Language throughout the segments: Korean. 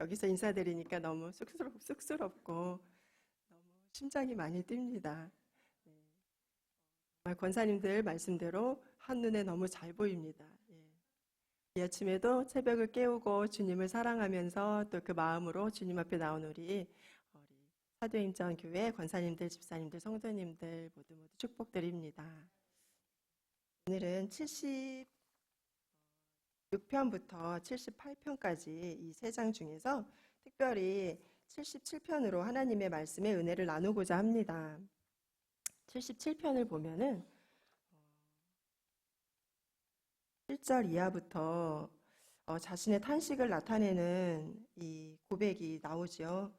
여기서 인사드리니까 너무 쑥스럽고 너무 심장이 많이 뜁니다. 네, 정말 권사님들 말씀대로 한눈에 너무 잘 보입니다. 이 아침에도 새벽을 깨우고 주님을 사랑하면서 또 그 마음으로 주님 앞에 나온 우리 사도행전 교회 권사님들, 집사님들, 성도님들 모두 축복드립니다. 오늘은 76편부터 78편까지 이 세 장 중에서 특별히 77편으로 하나님의 말씀의 은혜를 나누고자 합니다. 77편을 보면은 1절 이하부터 자신의 탄식을 나타내는 이 고백이 나오죠.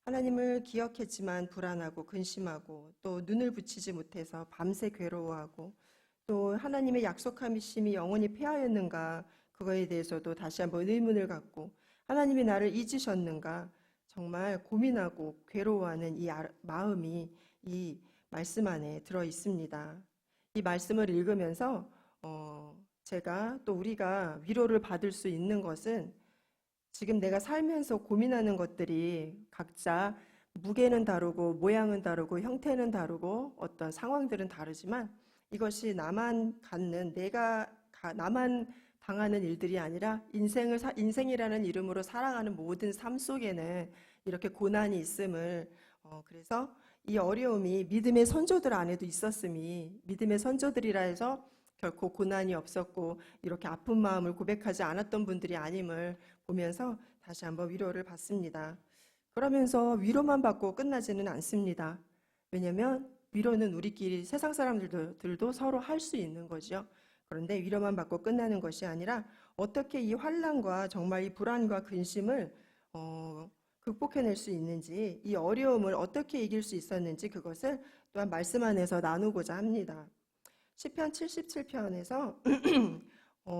하나님을 기억했지만 불안하고 근심하고 또 눈을 붙이지 못해서 밤새 괴로워하고 또 하나님의 약속하심이 영원히 폐하였는가 그거에 대해서도 다시 한번 의문을 갖고 하나님이 나를 잊으셨는가 정말 고민하고 괴로워하는 이 마음이 이 말씀 안에 들어 있습니다. 이 말씀을 읽으면서 제가 또 우리가 위로를 받을 수 있는 것은 지금 내가 살면서 고민하는 것들이 각자 무게는 다르고 모양은 다르고 형태는 다르고 어떤 상황들은 다르지만 이것이 나만 갖는 나만 당하는 일들이 아니라 인생이라는 이름으로 살아가는 모든 삶 속에는 이렇게 고난이 있음을 그래서 이 어려움이 믿음의 선조들 안에도 있었음이 믿음의 선조들이라 해서 결코 고난이 없었고 이렇게 아픈 마음을 고백하지 않았던 분들이 아님을 보면서 다시 한번 위로를 받습니다. 그러면서 위로만 받고 끝나지는 않습니다. 왜냐하면 위로는 우리끼리 세상 사람들도 서로 할 수 있는 거죠. 그런데 위로만 받고 끝나는 것이 아니라 어떻게 이 환난과 정말 이 불안과 근심을 극복해낼 수 있는지 이 어려움을 어떻게 이길 수 있었는지 그것을 또한 말씀 안에서 나누고자 합니다. 시편 77편에서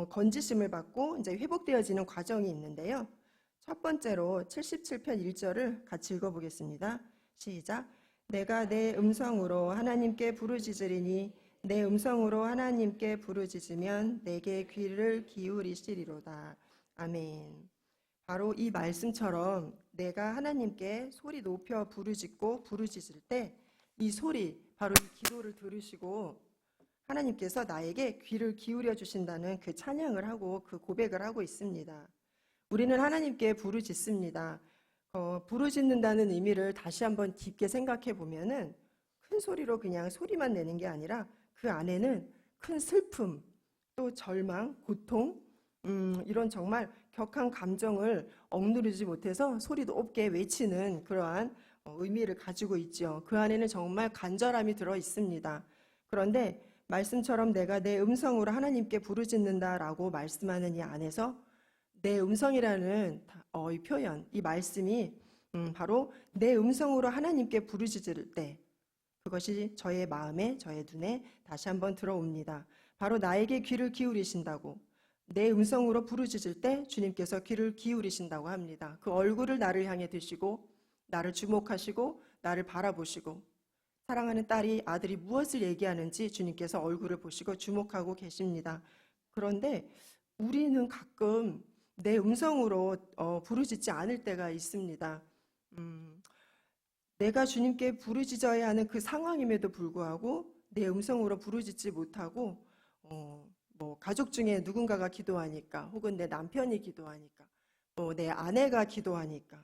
건지심을 받고 이제 회복되어지는 과정이 있는데요. 첫 번째로 77편 1절을 같이 읽어보겠습니다. 시작. 내가 내 음성으로 하나님께 부르짖으리니 내 음성으로 하나님께 부르짖으면 내게 귀를 기울이시리로다. 아멘. 바로 이 말씀처럼 내가 하나님께 소리 높여 부르짖을 때 이 소리, 바로 이 기도를 들으시고 하나님께서 나에게 귀를 기울여 주신다는 그 찬양을 하고 그 고백을 하고 있습니다. 우리는 하나님께 부르짖습니다. 부르짖는다는 의미를 다시 한번 깊게 생각해 보면은 큰 소리로 그냥 소리만 내는 게 아니라 그 안에는 큰 슬픔, 또 절망, 고통, 이런 정말 격한 감정을 억누르지 못해서 소리 높게 외치는 그러한 의미를 가지고 있죠. 그 안에는 정말 간절함이 들어 있습니다. 그런데 말씀처럼 내가 내 음성으로 하나님께 부르짖는다라고 말씀하는 이 안에서 내 음성이라는 이 표현, 이 말씀이 바로 내 음성으로 하나님께 부르짖을 때 그것이 저의 마음에, 저의 눈에 다시 한번 들어옵니다. 바로 나에게 귀를 기울이신다고 내 음성으로 부르짖을 때 주님께서 귀를 기울이신다고 합니다. 그 얼굴을 나를 향해 드시고 나를 주목하시고 나를 바라보시고 사랑하는 아들이 무엇을 얘기하는지 주님께서 얼굴을 보시고 주목하고 계십니다. 그런데 우리는 가끔 내 음성으로 부르짖지 않을 때가 있습니다. 내가 주님께 부르짖어야 하는 그 상황임에도 불구하고 내 음성으로 부르짖지 못하고 가족 중에 누군가가 기도하니까 혹은 내 남편이 기도하니까 내 아내가 기도하니까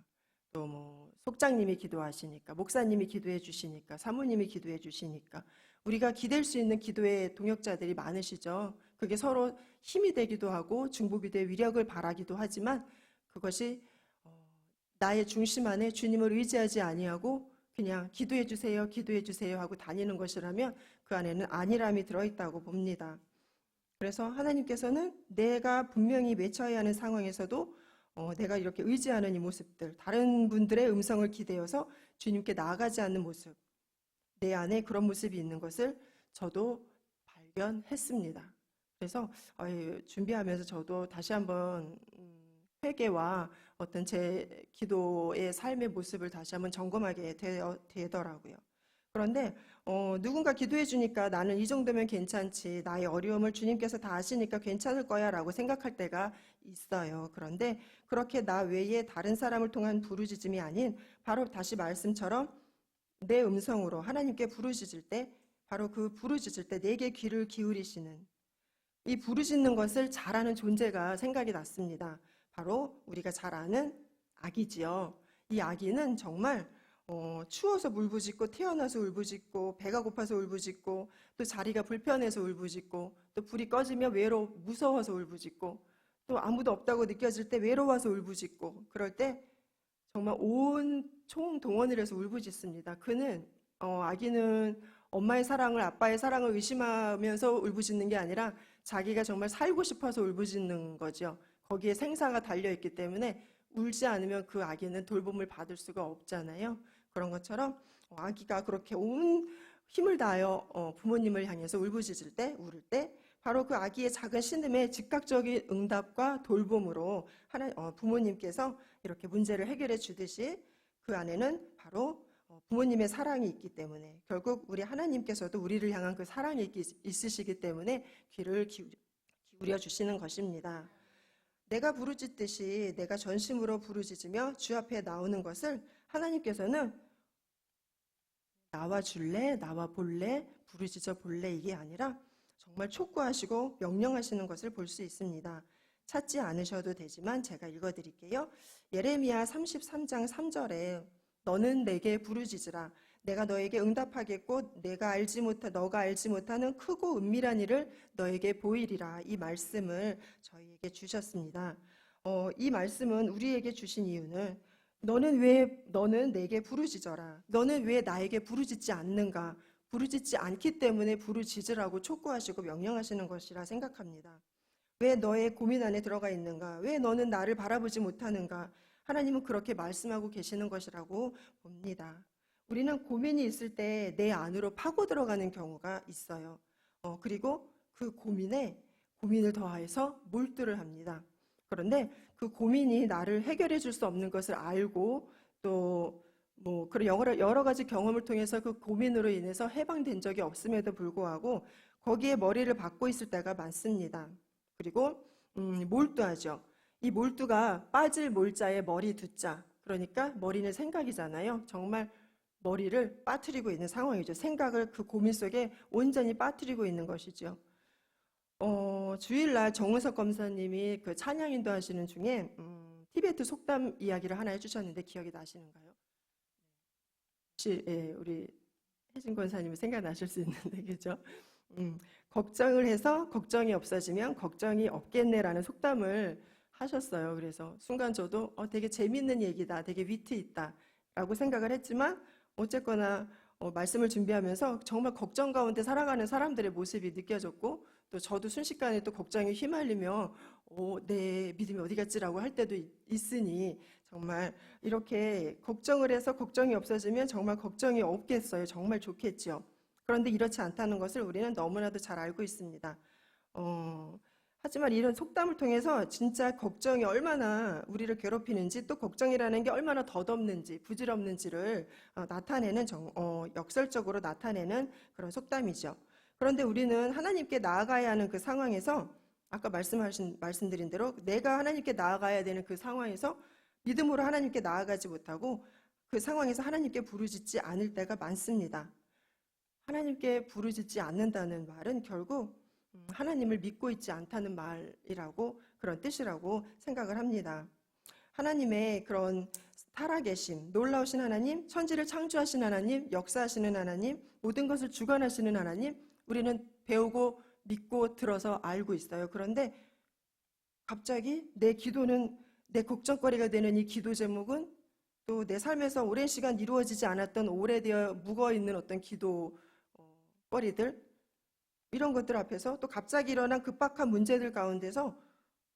또 속장님이 기도하시니까 목사님이 기도해 주시니까 사모님이 기도해 주시니까 우리가 기댈 수 있는 기도의 동역자들이 많으시죠. 그게 서로 힘이 되기도 하고 중보기 대 위력을 바라기도 하지만 그것이 나의 중심 안에 주님을 의지하지 아니하고 그냥 기도해 주세요 하고 다니는 것이라면 그 안에는 안일함이 들어있다고 봅니다. 그래서 하나님께서는 내가 분명히 외쳐야 하는 상황에서도 내가 이렇게 의지하는 이 모습들, 다른 분들의 음성을 기대어서 주님께 나아가지 않는 모습, 내 안에 그런 모습이 있는 것을 저도 발견했습니다. 그래서 준비하면서 저도 다시 한번 회개와 어떤 제 기도의 삶의 모습을 다시 한번 점검하게 되더라고요. 그런데 누군가 기도해 주니까 나는 이 정도면 괜찮지. 나의 어려움을 주님께서 다 아시니까 괜찮을 거야라고 생각할 때가 있어요. 그런데 그렇게 나 외에 다른 사람을 통한 부르짖음이 아닌 바로 다시 말씀처럼 내 음성으로 하나님께 부르짖을 때 바로 그 부르짖을 때 내게 귀를 기울이시는 이 부르짖는 것을 잘하는 존재가 생각이 났습니다. 바로 우리가 잘 아는 아기지요. 이 아기는 정말 추워서 울부짖고 태어나서 울부짖고 배가 고파서 울부짖고 또 자리가 불편해서 울부짖고 또 불이 꺼지면 무서워서 울부짖고 또 아무도 없다고 느껴질 때 외로워서 울부짖고 그럴 때 정말 온 총동원을 해서 울부짖습니다. 아기는 엄마의 사랑을 아빠의 사랑을 의심하면서 울부짖는 게 아니라 자기가 정말 살고 싶어서 울부짖는 거죠. 거기에 생사가 달려있기 때문에 울지 않으면 그 아기는 돌봄을 받을 수가 없잖아요. 그런 것처럼 아기가 그렇게 온 힘을 다하여 부모님을 향해서 울부짖을 때, 울을 때 바로 그 아기의 작은 신음에 즉각적인 응답과 돌봄으로 부모님께서 이렇게 문제를 해결해 주듯이 그 안에는 바로 부모님의 사랑이 있기 때문에 결국 우리 하나님께서도 우리를 향한 그 사랑이 있으시기 때문에 귀를 기울여 주시는 것입니다. 내가 부르짖듯이 내가 전심으로 부르짖으며 주 앞에 나오는 것을 하나님께서는 나와 줄래, 나와 볼래, 부르짖어 볼래 이게 아니라 정말 촉구하시고 명령하시는 것을 볼 수 있습니다. 찾지 않으셔도 되지만 제가 읽어드릴게요. 예레미야 33장 3절에 너는 내게 부르짖으라. 내가 너에게 응답하겠고 너가 알지 못하는 크고 은밀한 일을 너에게 보이리라. 이 말씀을 저희에게 주셨습니다. 이 말씀은 우리에게 주신 이유는 너는 내게 부르짖어라. 너는 왜 나에게 부르짖지 않는가? 부르짖지 않기 때문에 부르짖으라고 촉구하시고 명령하시는 것이라 생각합니다. 왜 너의 고민 안에 들어가 있는가? 왜 너는 나를 바라보지 못하는가? 하나님은 그렇게 말씀하고 계시는 것이라고 봅니다. 우리는 고민이 있을 때 내 안으로 파고 들어가는 경우가 있어요. 그리고 그 고민을 더해서 몰두를 합니다. 그런데 그 고민이 나를 해결해 줄 수 없는 것을 알고 또 그런 여러 가지 경험을 통해서 그 고민으로 인해서 해방된 적이 없음에도 불구하고 거기에 머리를 박고 있을 때가 많습니다. 그리고 몰두하죠. 이 몰두가 빠질 몰자에 머리 두자. 그러니까 머리는 생각이잖아요. 정말 머리를 빠뜨리고 있는 상황이죠. 생각을 그 고민 속에 온전히 빠뜨리고 있는 것이죠. 주일날 정우석 검사님이 그 찬양 인도하시는 중에 티베트 속담 이야기를 하나 해주셨는데 기억이 나시는가요? 혹시 우리 혜진 권사님은 생각나실 수 있는데 그죠? 걱정을 해서 걱정이 없어지면 걱정이 없겠네라는 속담을 하셨어요. 그래서 순간 저도 되게 재밌는 얘기다, 되게 위트 있다라고 생각을 했지만 어쨌거나 말씀을 준비하면서 정말 걱정 가운데 살아가는 사람들의 모습이 느껴졌고 또 저도 순식간에 또 걱정에 휘말리며 내 믿음이 어디 갔지라고 할 때도 있으니 정말 이렇게 걱정을 해서 걱정이 없어지면 정말 걱정이 없겠어요. 정말 좋겠죠. 그런데 이렇지 않다는 것을 우리는 너무나도 잘 알고 있습니다. 하지만 이런 속담을 통해서 진짜 걱정이 얼마나 우리를 괴롭히는지 또 걱정이라는 게 얼마나 덧없는지 부질없는지를 나타내는 역설적으로 나타내는 그런 속담이죠. 그런데 우리는 하나님께 나아가야 하는 그 상황에서 아까 말씀드린 대로 내가 하나님께 나아가야 되는 그 상황에서 믿음으로 하나님께 나아가지 못하고 그 상황에서 하나님께 부르짖지 않을 때가 많습니다. 하나님께 부르짖지 않는다는 말은 결국 하나님을 믿고 있지 않다는 말이라고 그런 뜻이라고 생각을 합니다. 하나님의 그런 살아계심, 놀라우신 하나님, 천지를 창조하신 하나님, 역사하시는 하나님, 모든 것을 주관하시는 하나님, 우리는 배우고 믿고 들어서 알고 있어요. 그런데 갑자기 내 기도는 내 걱정거리가 되는 이 기도 제목은 또 내 삶에서 오랜 시간 이루어지지 않았던 오래되어 묵어있는 어떤 기도거리들 이런 것들 앞에서 또 갑자기 일어난 급박한 문제들 가운데서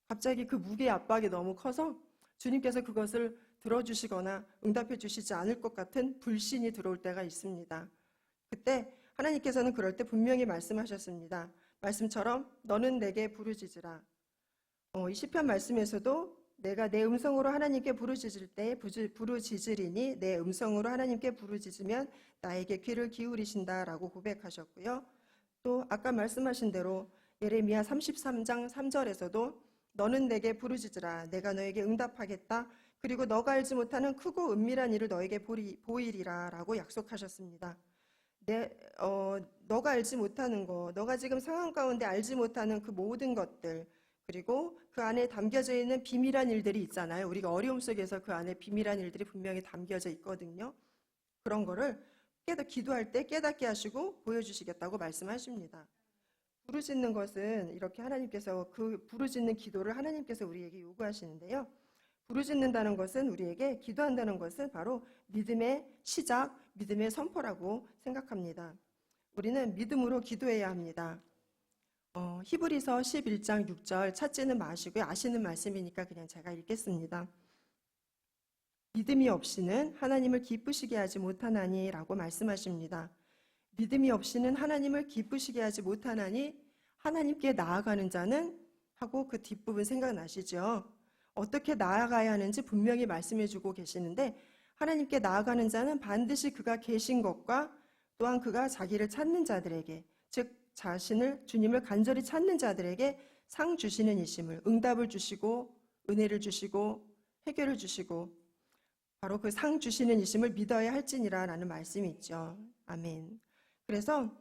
갑자기 그 무게의 압박이 너무 커서 주님께서 그것을 들어주시거나 응답해 주시지 않을 것 같은 불신이 들어올 때가 있습니다. 그때 하나님께서는 그럴 때 분명히 말씀하셨습니다. 말씀처럼 너는 내게 부르짖으라. 이 시편 말씀에서도 내가 내 음성으로 하나님께 부르짖을 때 부르짖으리니 내 음성으로 하나님께 부르짖으면 나에게 귀를 기울이신다라고 고백하셨고요. 또 아까 말씀하신 대로 예레미야 33장 3절에서도 너는 내게 부르짖으라 내가 너에게 응답하겠다. 그리고 너가 알지 못하는 크고 은밀한 일을 너에게 보이리라 라고 약속하셨습니다. 너가 알지 못하는 거, 너가 지금 상황 가운데 알지 못하는 그 모든 것들, 그리고 그 안에 담겨져 있는 비밀한 일들이 있잖아요. 우리가 어려움 속에서 그 안에 비밀한 일들이 분명히 담겨져 있거든요. 그런 거를 기도할 때 깨닫게 하시고 보여주시겠다고 말씀하십니다. 부르짖는 것은 이렇게 하나님께서 그 부르짖는 기도를 하나님께서 우리에게 요구하시는데요. 부르짖는다는 것은 우리에게 기도한다는 것은 바로 믿음의 시작, 믿음의 선포라고 생각합니다. 우리는 믿음으로 기도해야 합니다. 히브리서 11장 6절 찾지는 마시고요. 아시는 말씀이니까 그냥 제가 읽겠습니다. 믿음이 없이는 하나님을 기쁘시게 하지 못하나니 라고 말씀하십니다. 믿음이 없이는 하나님을 기쁘시게 하지 못하나니 하나님께 나아가는 자는 하고 그 뒷부분 생각나시죠? 어떻게 나아가야 하는지 분명히 말씀해 주고 계시는데 하나님께 나아가는 자는 반드시 그가 계신 것과 또한 그가 자기를 찾는 자들에게 즉 자신을 주님을 간절히 찾는 자들에게 상 주시는 이심을 응답을 주시고 은혜를 주시고 해결을 주시고 바로 그 상 주시는 이심을 믿어야 할지니라 라는 말씀이 있죠. 아멘. 그래서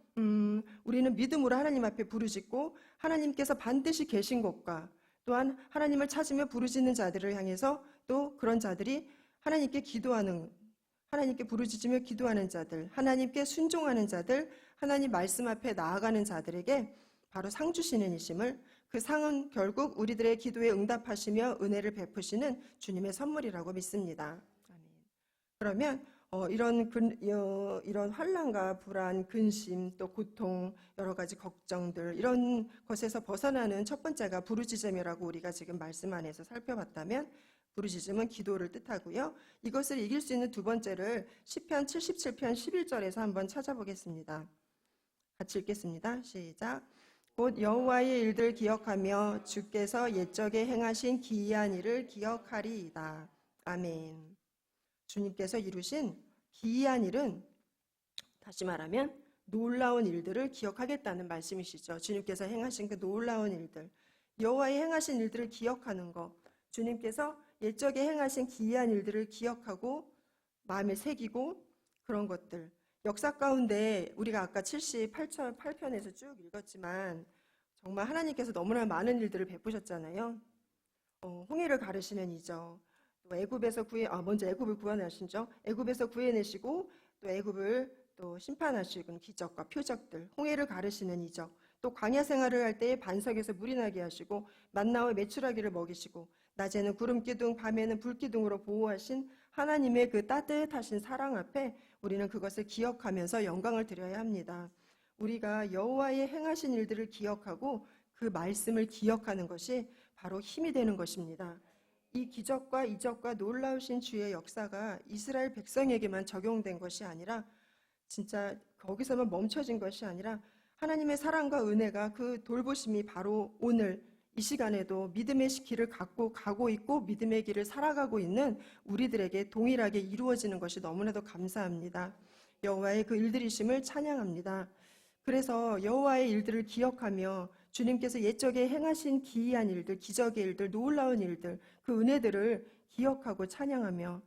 우리는 믿음으로 하나님 앞에 부르짖고 하나님께서 반드시 계신 것과 또한 하나님을 찾으며 부르짖는 자들을 향해서 또 그런 자들이 하나님께 기도하는 하나님께 부르짖으며 기도하는 자들, 하나님께 순종하는 자들, 하나님 말씀 앞에 나아가는 자들에게 바로 상 주시는 이심을 그 상은 결국 우리들의 기도에 응답하시며 은혜를 베푸시는 주님의 선물이라고 믿습니다. 그러면 이런 환난과 불안, 근심, 또 고통, 여러 가지 걱정들 이런 것에서 벗어나는 첫 번째가 부르짖음이라고 우리가 지금 말씀 안에서 살펴봤다면 부르짖음은 기도를 뜻하고요. 이것을 이길 수 있는 두 번째를 시편 77편 11절에서 한번 찾아보겠습니다. 같이 읽겠습니다. 시작. 곧 여호와의 일들 기억하며 주께서 옛적에 행하신 기이한 일을 기억하리이다. 아멘. 주님께서 이루신 기이한 일은 다시 말하면 놀라운 일들을 기억하겠다는 말씀이시죠. 주님께서 행하신 그 놀라운 일들, 여호와의 행하신 일들을 기억하는 것, 주님께서 옛적에 행하신 기이한 일들을 기억하고 마음에 새기고 그런 것들, 역사 가운데 우리가 아까 78편에서 쭉 읽었지만 정말 하나님께서 너무나 많은 일들을 베푸셨잖아요. 홍해를 가르시는 이적, 또 먼저 애굽을 구원하시죠. 애굽에서 구해내시고 또 애굽을 또 심판하시는 기적과 표적들, 홍해를 가르시는 이적, 또 광야 생활을 할 때에 반석에서 물이 나게 하시고 만나와 메추라기를 먹이시고 낮에는 구름 기둥, 밤에는 불 기둥으로 보호하신 하나님의 그 따뜻하신 사랑 앞에 우리는 그것을 기억하면서 영광을 드려야 합니다. 우리가 여호와의 행하신 일들을 기억하고 그 말씀을 기억하는 것이 바로 힘이 되는 것입니다. 이 기적과 이적과 놀라우신 주의 역사가 이스라엘 백성에게만 적용된 것이 아니라 진짜 거기서만 멈춰진 것이 아니라 하나님의 사랑과 은혜가 그 돌보심이 바로 오늘 이 시간에도 믿음의 길을 갖고 가고 있고 믿음의 길을 살아가고 있는 우리들에게 동일하게 이루어지는 것이 너무나도 감사합니다. 여호와의 그 일들이심을 찬양합니다. 그래서 여호와의 일들을 기억하며 주님께서 옛적에 행하신 기이한 일들, 기적의 일들, 놀라운 일들, 그 은혜들을 기억하고 찬양하며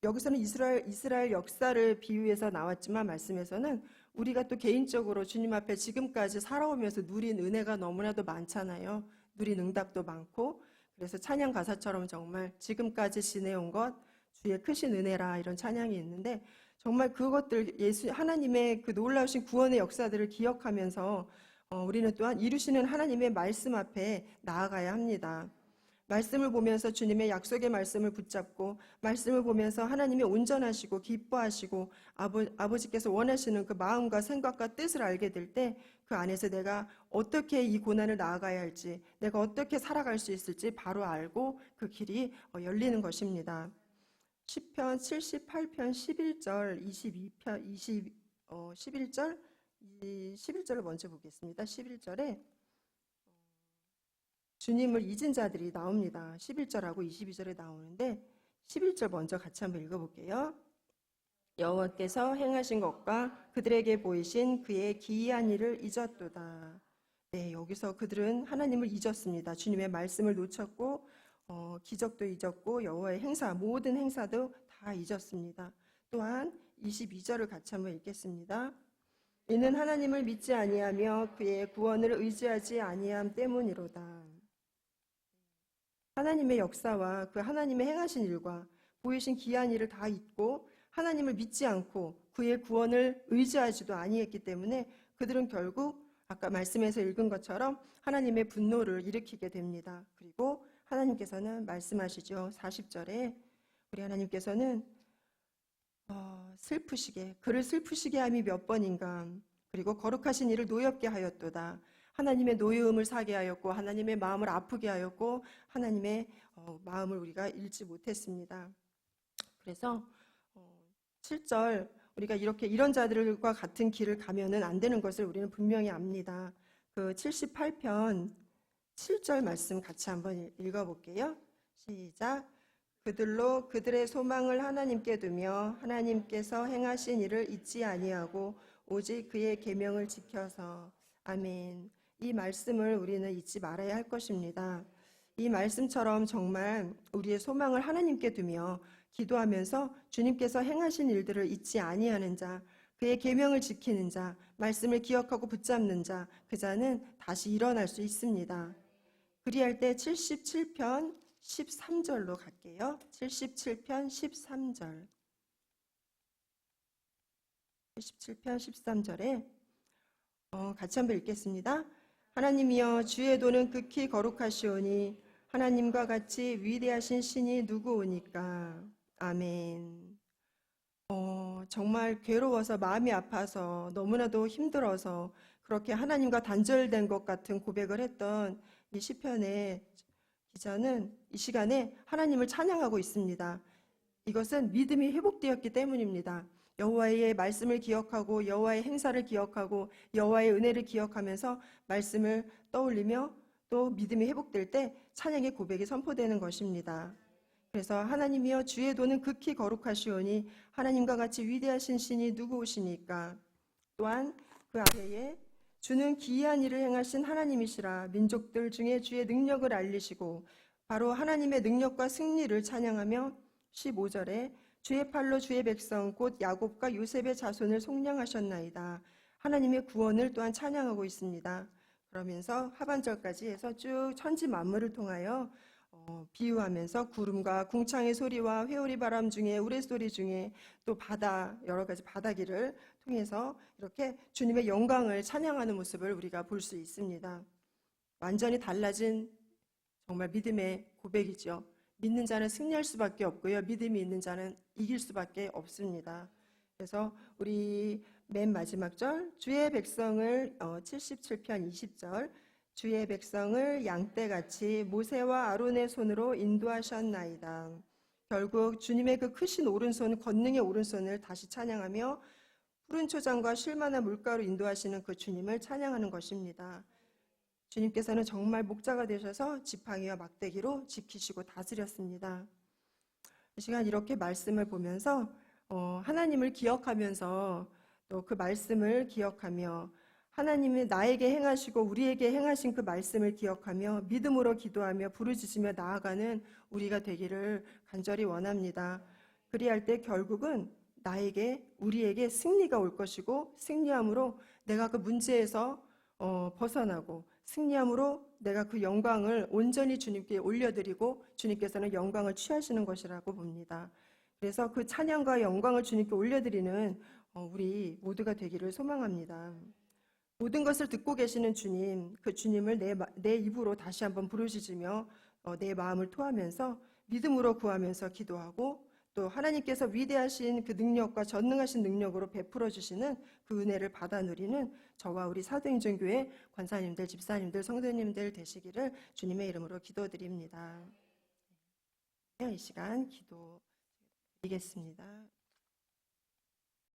여기서는 이스라엘 역사를 비유해서 나왔지만 말씀에서는 우리가 또 개인적으로 주님 앞에 지금까지 살아오면서 누린 은혜가 너무나도 많잖아요. 누린 응답도 많고 그래서 찬양 가사처럼 정말 지금까지 지내온 것 주의 크신 은혜라 이런 찬양이 있는데 정말 그것들 하나님의 그 놀라우신 구원의 역사들을 기억하면서 우리는 또한 이루시는 하나님의 말씀 앞에 나아가야 합니다. 말씀을 보면서 주님의 약속의 말씀을 붙잡고 말씀을 보면서 하나님이 온전하시고 기뻐하시고 아버지께서 원하시는 그 마음과 생각과 뜻을 알게 될 때 그 안에서 내가 어떻게 이 고난을 나아가야 할지 내가 어떻게 살아갈 수 있을지 바로 알고 그 길이 열리는 것입니다. 시편 78편 11절 22편 11절 11절을 먼저 보겠습니다. 11절에 주님을 잊은 자들이 나옵니다. 11절하고 22절에 나오는데 11절 먼저 같이 한번 읽어볼게요. 여호와께서 행하신 것과 그들에게 보이신 그의 기이한 일을 잊었도다. 네, 여기서 그들은 하나님을 잊었습니다. 주님의 말씀을 놓쳤고 기적도 잊었고 여호와의 행사, 모든 행사도 다 잊었습니다. 또한 22절을 같이 한번 읽겠습니다. 이는 하나님을 믿지 아니하며 그의 구원을 의지하지 아니함 때문이로다. 하나님의 역사와 그 하나님의 행하신 일과 보이신 기이한 일을 다 잊고 하나님을 믿지 않고 그의 구원을 의지하지도 아니했기 때문에 그들은 결국 아까 말씀에서 읽은 것처럼 하나님의 분노를 일으키게 됩니다. 그리고 하나님께서는 말씀하시죠. 40절에 우리 하나님께서는 그를 슬프시게 함이 몇 번인가. 그리고 거룩하신 이를 노엽게 하였도다. 하나님의 노여움을 사게 하였고 하나님의 마음을 아프게 하였고 하나님의 마음을 우리가 잃지 못했습니다. 그래서 7절 우리가 이렇게 이런 자들과 같은 길을 가면은 안 되는 것을 우리는 분명히 압니다. 그 78편 7절 말씀 같이 한번 읽어볼게요. 시작. 그들로 그들의 소망을 하나님께 두며 하나님께서 행하신 일을 잊지 아니하고 오직 그의 계명을 지켜서. 아멘. 이 말씀을 우리는 잊지 말아야 할 것입니다. 이 말씀처럼 정말 우리의 소망을 하나님께 두며 기도하면서 주님께서 행하신 일들을 잊지 아니하는 자, 그의 계명을 지키는 자, 말씀을 기억하고 붙잡는 자, 그 자는 다시 일어날 수 있습니다. 그리할 때 77편 13절로 갈게요. 77편 13절. 77편 13절에 같이 한번 읽겠습니다. 하나님이여 주의 도는 극히 거룩하시오니 하나님과 같이 위대하신 신이 누구오니까. 아멘. 정말 괴로워서 마음이 아파서 너무나도 힘들어서 그렇게 하나님과 단절된 것 같은 고백을 했던 이 시편의 기자는 이 시간에 하나님을 찬양하고 있습니다. 이것은 믿음이 회복되었기 때문입니다. 여호와의 말씀을 기억하고 여호와의 행사를 기억하고 여호와의 은혜를 기억하면서 말씀을 떠올리며 또 믿음이 회복될 때 찬양의 고백이 선포되는 것입니다. 그래서 하나님이여 주의 도는 극히 거룩하시오니 하나님과 같이 위대하신 신이 누구오시니까. 또한 그 앞에 주는 기이한 일을 행하신 하나님이시라. 민족들 중에 주의 능력을 알리시고 바로 하나님의 능력과 승리를 찬양하며 15절에 주의 팔로 주의 백성 곧 야곱과 요셉의 자손을 속량하셨나이다. 하나님의 구원을 또한 찬양하고 있습니다. 그러면서 하반절까지 해서 쭉 천지 만물을 통하여 비유하면서 구름과 궁창의 소리와 회오리 바람 중에 우레소리 중에 또 바다, 여러 가지 바다기를 통해서 이렇게 주님의 영광을 찬양하는 모습을 우리가 볼 수 있습니다. 완전히 달라진 정말 믿음의 고백이죠. 믿는 자는 승리할 수밖에 없고요. 믿음이 있는 자는 이길 수밖에 없습니다. 그래서 우리 맨 마지막 절 주의 백성을 77편 20절 주의 백성을 양떼같이 모세와 아론의 손으로 인도하셨나이다. 결국 주님의 그 크신 오른손, 권능의 오른손을 다시 찬양하며 푸른 초장과 쉴만한 물가로 인도하시는 그 주님을 찬양하는 것입니다. 주님께서는 정말 목자가 되셔서 지팡이와 막대기로 지키시고 다스렸습니다. 이 시간 이렇게 말씀을 보면서 하나님을 기억하면서 또 그 말씀을 기억하며 하나님이 나에게 행하시고 우리에게 행하신 그 말씀을 기억하며 믿음으로 기도하며 부르짖으며 나아가는 우리가 되기를 간절히 원합니다. 그리할 때 결국은 나에게 우리에게 승리가 올 것이고 승리함으로 내가 그 문제에서 벗어나고 승리함으로 내가 그 영광을 온전히 주님께 올려드리고 주님께서는 영광을 취하시는 것이라고 봅니다. 그래서 그 찬양과 영광을 주님께 올려드리는 우리 모두가 되기를 소망합니다. 모든 것을 듣고 계시는 주님, 그 주님을 내 입으로 다시 한번 부르짖으며 내 마음을 토하면서 믿음으로 구하면서 기도하고 또 하나님께서 위대하신 그 능력과 전능하신 능력으로 베풀어 주시는 그 은혜를 받아 누리는 저와 우리 사도행전교회 권사님들, 집사님들, 성도님들 되시기를 주님의 이름으로 기도드립니다. 이 시간 기도드리겠습니다.